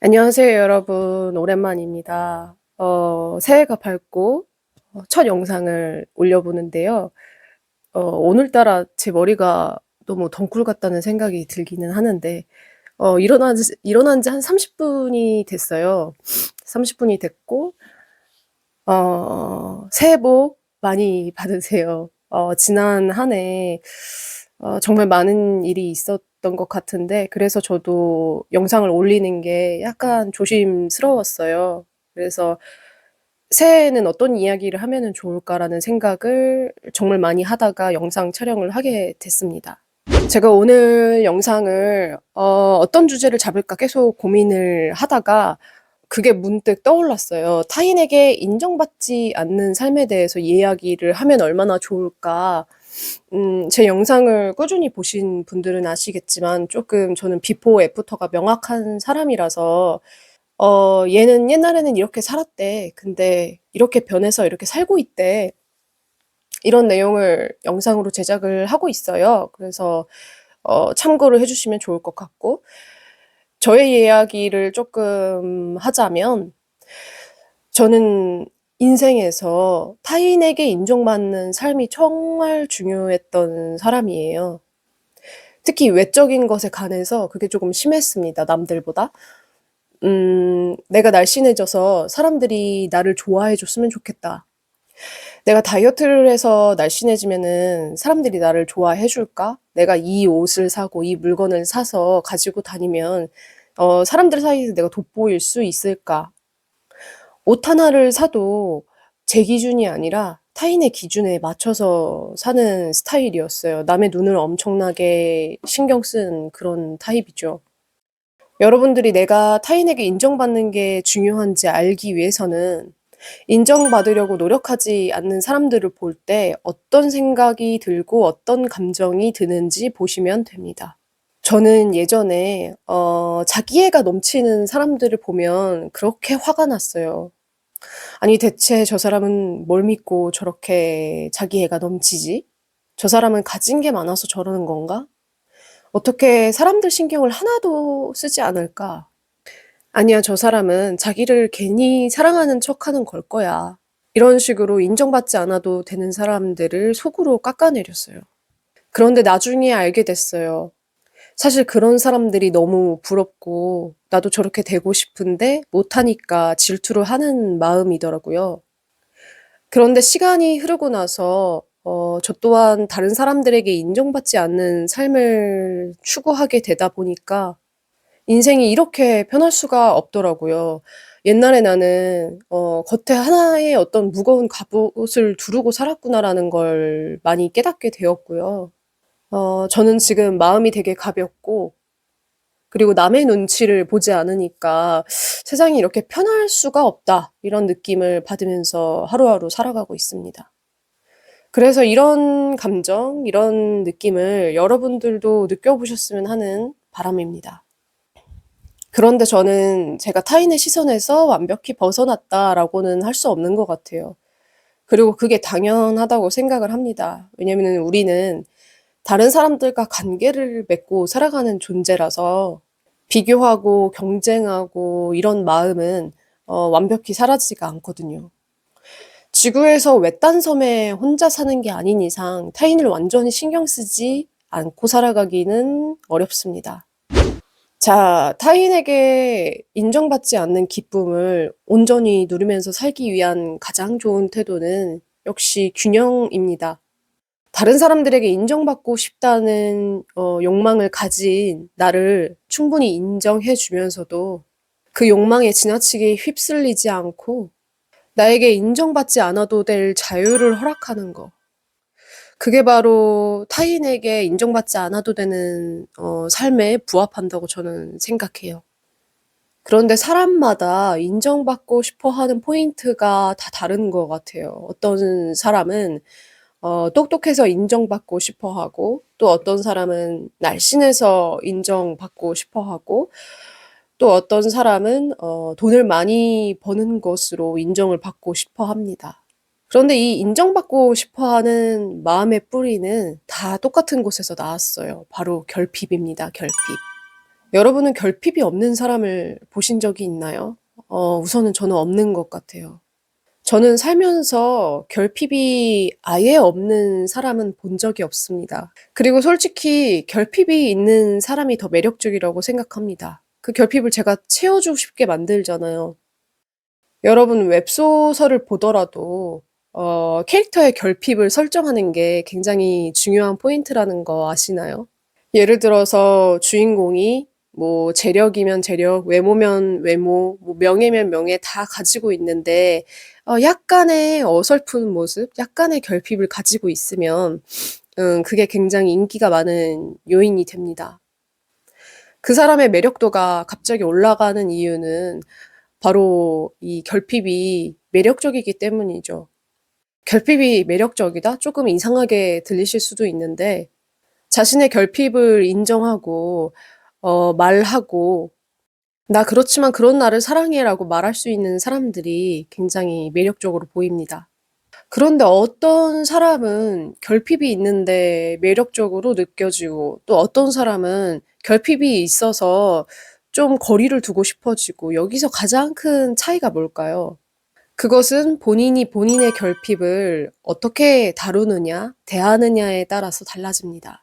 안녕하세요, 여러분. 오랜만입니다. 새해가 밝고 첫 영상을 올려보는데요. 오늘따라 제 머리가 너무 덩굴 같다는 생각이 들기는 하는데, 일어난 지 한 30분이 됐어요. 30분이 됐고, 새해 복 많이 받으세요. 지난 한 해, 정말 많은 일이 있었던 것 같은데, 그래서 저도 영상을 올리는 게 약간 조심스러웠어요. 그래서 새해에는 어떤 이야기를 하면은 좋을까라는 생각을 정말 많이 하다가 영상 촬영을 하게 됐습니다. 제가 오늘 영상을 어떤 주제를 잡을까 계속 고민을 하다가 그게 문득 떠올랐어요. 타인에게 인정받지 않는 삶에 대해서 이야기를 하면 얼마나 좋을까. 제 영상을 꾸준히 보신 분들은 아시겠지만 조금 저는 비포 애프터가 명확한 사람이라서 얘는 옛날에는 이렇게 살았대. 근데 이렇게 변해서 이렇게 살고 있대. 이런 내용을 영상으로 제작을 하고 있어요. 그래서 참고를 해주시면 좋을 것 같고, 저의 이야기를 조금 하자면, 저는 인생에서 타인에게 인정받는 삶이 정말 중요했던 사람이에요. 특히 외적인 것에 관해서 그게 조금 심했습니다, 남들보다. 내가 날씬해져서 사람들이 나를 좋아해 줬으면 좋겠다. 내가 다이어트를 해서 날씬해지면은 사람들이 나를 좋아해 줄까? 내가 이 옷을 사고 이 물건을 사서 가지고 다니면 사람들 사이에서 내가 돋보일 수 있을까? 옷 하나를 사도 제 기준이 아니라 타인의 기준에 맞춰서 사는 스타일이었어요. 남의 눈을 엄청나게 신경 쓴 그런 타입이죠. 여러분들이 내가 타인에게 인정받는 게 중요한지 알기 위해서는 인정받으려고 노력하지 않는 사람들을 볼 때 어떤 생각이 들고 어떤 감정이 드는지 보시면 됩니다. 저는 예전에 자기애가 넘치는 사람들을 보면 그렇게 화가 났어요. 아니 대체 저 사람은 뭘 믿고 저렇게 자기애가 넘치지? 저 사람은 가진 게 많아서 저러는 건가? 어떻게 사람들 신경을 하나도 쓰지 않을까? 아니야, 저 사람은 자기를 괜히 사랑하는 척하는 걸 거야. 이런 식으로 인정받지 않아도 되는 사람들을 속으로 깎아내렸어요. 그런데 나중에 알게 됐어요. 사실 그런 사람들이 너무 부럽고 나도 저렇게 되고 싶은데 못하니까 질투를 하는 마음이더라고요. 그런데 시간이 흐르고 나서 저 또한 다른 사람들에게 인정받지 않는 삶을 추구하게 되다 보니까 인생이 이렇게 편할 수가 없더라고요. 옛날에 나는 겉에 하나의 어떤 무거운 갑옷을 두르고 살았구나라는 걸 많이 깨닫게 되었고요. 저는 지금 마음이 되게 가볍고 그리고 남의 눈치를 보지 않으니까 '세상이 이렇게 편할 수가 없다.' 이런 느낌을 받으면서 하루하루 살아가고 있습니다. 그래서 이런 감정, 이런 느낌을 여러분들도 느껴보셨으면 하는 바람입니다. 그런데 저는 제가 '타인의 시선에서 완벽히 벗어났다.'라고는 할 수 없는 것 같아요. 그리고 그게 당연하다고 생각을 합니다. 왜냐면은 우리는 다른 사람들과 관계를 맺고 살아가는 존재라서 비교하고 경쟁하고 이런 마음은 완벽히 사라지지가 않거든요. 지구에서 외딴 섬에 혼자 사는 게 아닌 이상 타인을 완전히 신경 쓰지 않고 살아가기는 어렵습니다. 자, 타인에게 인정받지 않는 기쁨을 온전히 누리면서 살기 위한 가장 좋은 태도는 역시 균형입니다. 다른 사람들에게 인정받고 싶다는 욕망을 가진 나를 충분히 인정해 주면서도 그 욕망에 지나치게 휩쓸리지 않고 나에게 인정받지 않아도 될 자유를 허락하는 거. 그게 바로 타인에게 인정받지 않아도 되는 삶에 부합한다고 저는 생각해요. 그런데 사람마다 인정받고 싶어 하는 포인트가 다 다른 것 같아요. 어떤 사람은 똑똑해서 인정받고 싶어 하고, 또 어떤 사람은 날씬해서 인정받고 싶어 하고, 또 어떤 사람은 돈을 많이 버는 것으로 인정을 받고 싶어 합니다. 그런데 이 인정받고 싶어 하는 마음의 뿌리는 다 똑같은 곳에서 나왔어요. 바로 결핍입니다, 결핍. 여러분은 결핍이 없는 사람을 보신 적이 있나요? 우선은 저는 없는 것 같아요. 저는 살면서 결핍이 아예 없는 사람은 본 적이 없습니다. 그리고 솔직히 결핍이 있는 사람이 더 매력적이라고 생각합니다. 그 결핍을 제가 채워주고 싶게 만들잖아요. 여러분 웹소설을 보더라도 캐릭터의 결핍을 설정하는 게 굉장히 중요한 포인트라는 거 아시나요? 예를 들어서 주인공이 뭐 재력이면 재력, 외모면 외모, 뭐 명예면 명예 다 가지고 있는데 약간의 어설픈 모습, 약간의 결핍을 가지고 있으면 그게 굉장히 인기가 많은 요인이 됩니다. 그 사람의 매력도가 갑자기 올라가는 이유는 바로 이 결핍이 매력적이기 때문이죠. 결핍이 매력적이다? 조금 이상하게 들리실 수도 있는데 자신의 결핍을 인정하고 말하고 "나 그렇지만 그런 나를 사랑해."라고 말할 수 있는 사람들이 굉장히 매력적으로 보입니다. 그런데 어떤 사람은 결핍이 있는데 매력적으로 느껴지고 또 어떤 사람은 결핍이 있어서 좀 거리를 두고 싶어지고 여기서 가장 큰 차이가 뭘까요? 그것은 본인이 본인의 결핍을 어떻게 다루느냐, 대하느냐에 따라서 달라집니다.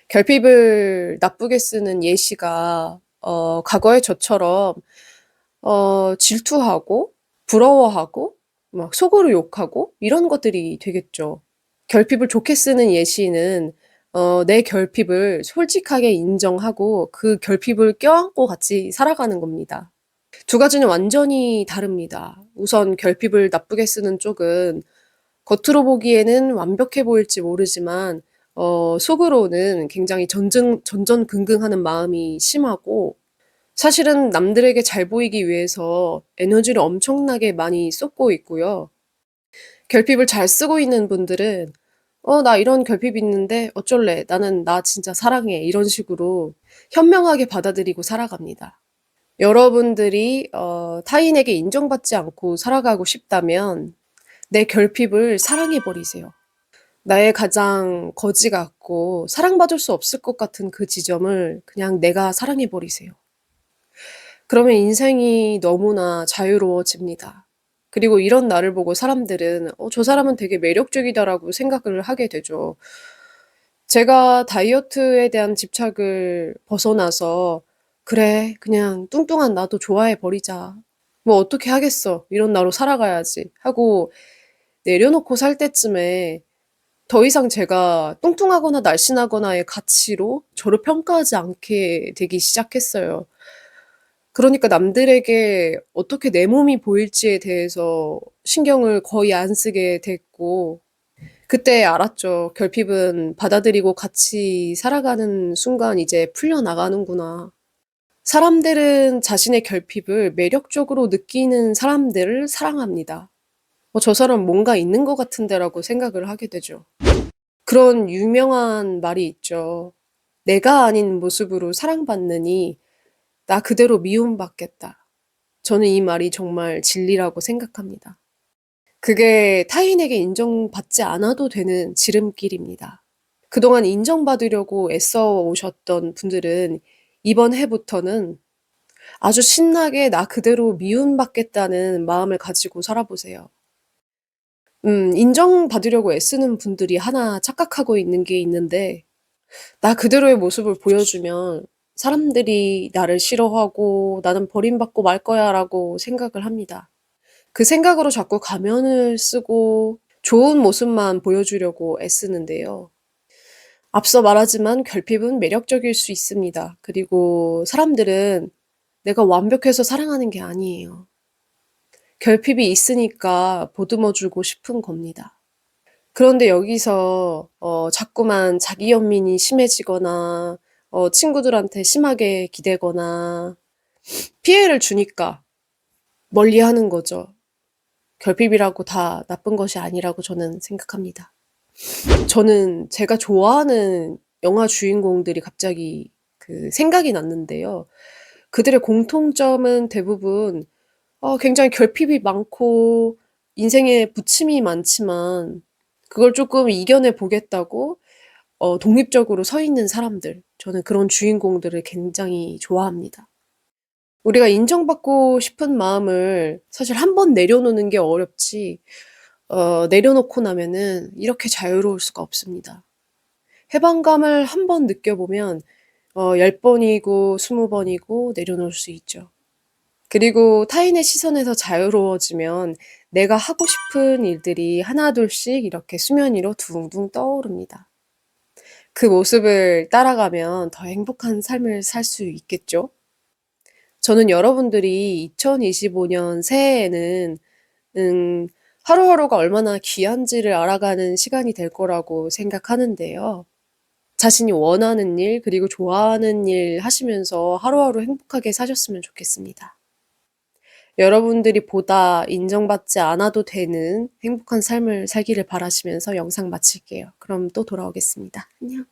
결핍을 나쁘게 쓰는 예시가 과거의 저처럼 질투하고 부러워하고 막 속으로 욕하고 이런 것들이 되겠죠. 결핍을 좋게 쓰는 예시는 내 결핍을 솔직하게 인정하고 그 결핍을 껴안고 같이 살아가는 겁니다. 두 가지는 완전히 다릅니다. 우선 결핍을 나쁘게 쓰는 쪽은 겉으로 보기에는 완벽해 보일지 모르지만 속으로는 굉장히 전전긍긍하는 마음이 심하고 사실은 남들에게 잘 보이기 위해서 에너지를 엄청나게 많이 쏟고 있고요. 결핍을 잘 쓰고 있는 분들은 나 이런 결핍이 있는데 어쩔래. 나는 나 진짜 사랑해." 이런 식으로 현명하게 받아들이고 살아갑니다. 여러분들이 타인에게 인정받지 않고 살아가고 싶다면 내 결핍을 사랑해 버리세요. 나의 가장 거지 같고 사랑받을 수 없을 것 같은 그 지점을 그냥 내가 사랑해 버리세요. 그러면 인생이 너무나 자유로워집니다. 그리고 이런 나를 보고 사람들은 '저 사람은 되게 매력적이다.'라고 생각을 하게 되죠. 제가 다이어트에 대한 집착을 벗어나서 '그래 그냥 뚱뚱한 나도 좋아해 버리자. 뭐 어떻게 하겠어. 이런 나로 살아가야지.' 하고 내려놓고 살 때쯤에 더 이상 제가 뚱뚱하거나 날씬하거나의 가치로 저를 평가하지 않게 되기 시작했어요. 그러니까 남들에게 어떻게 내 몸이 보일지에 대해서 신경을 거의 안 쓰게 됐고 그때 알았죠. '결핍은 받아들이고 같이 살아가는 순간 이제 풀려나가는구나.' 사람들은 자신의 결핍을 매력적으로 느끼는 사람들을 사랑합니다. '저 사람 뭔가 있는 것 같은데.'라고 생각을 하게 되죠. 그런 유명한 말이 있죠. "내가 아닌 모습으로 사랑받느니 나 그대로 미움받겠다." 저는 이 말이 정말 진리라고 생각합니다. 그게 타인에게 인정받지 않아도 되는 지름길입니다. 그동안 인정받으려고 애써 오셨던 분들은 이번 해부터는 아주 신나게 '나 그대로 미움받겠다.'는 마음을 가지고 살아보세요. 인정받으려고 애쓰는 분들이 하나 착각하고 있는 게 있는데 나 그대로의 모습을 보여주면 사람들이 나를 싫어하고 '나는 버림받고 말 거야.'라고 생각을 합니다. 그 생각으로 자꾸 가면을 쓰고 좋은 모습만 보여주려고 애쓰는데요. 앞서 말하지만 결핍은 매력적일 수 있습니다. 그리고 사람들은 내가 완벽해서 사랑하는 게 아니에요. 결핍이 있으니까 보듬어 주고 싶은 겁니다. 그런데 여기서 자꾸만 자기 연민이 심해지거나 친구들한테 심하게 기대거나 피해를 주니까 멀리하는 거죠. 결핍이라고 다 나쁜 것이 아니라고 저는 생각합니다. 저는 제가 좋아하는 영화 주인공들이 갑자기 생각이 났는데요. 그들의 공통점은 대부분 굉장히 결핍이 많고 인생에 부침이 많지만 그걸 쪼끔 이겨내 보겠다고 독립적으로 서 있는 사람들, 저는 그런 주인공들을 굉장히 좋아합니다. 우리가 인정받고 싶은 마음을 사실 한 번 내려놓는 게 어렵지 내려놓고 나면은 이렇게 자유로울 수가 없습니다. 해방감을 한 번 느껴보면 10 번이고 20 번이고 내려놓을 수 있죠. 그리고 타인의 시선에서 자유로워지면 내가 하고 싶은 일들이 하나둘씩 이렇게 수면 위로 둥둥 떠오릅니다. 그 모습을 따라가면 더 행복한 삶을 살 수 있겠죠? 저는 여러분들이 2025년 새해에는 하루하루가 얼마나 귀한지를 알아가는 시간이 될 거라고 생각하는데요. 자신이 원하는 일 그리고 좋아하는 일 하시면서 하루하루 행복하게 사셨으면 좋겠습니다. 여러분들이 보다 인정받지 않아도 되는 행복한 삶을 살기를 바라시면서 영상 마칠게요. 그럼 또 돌아오겠습니다. 안녕.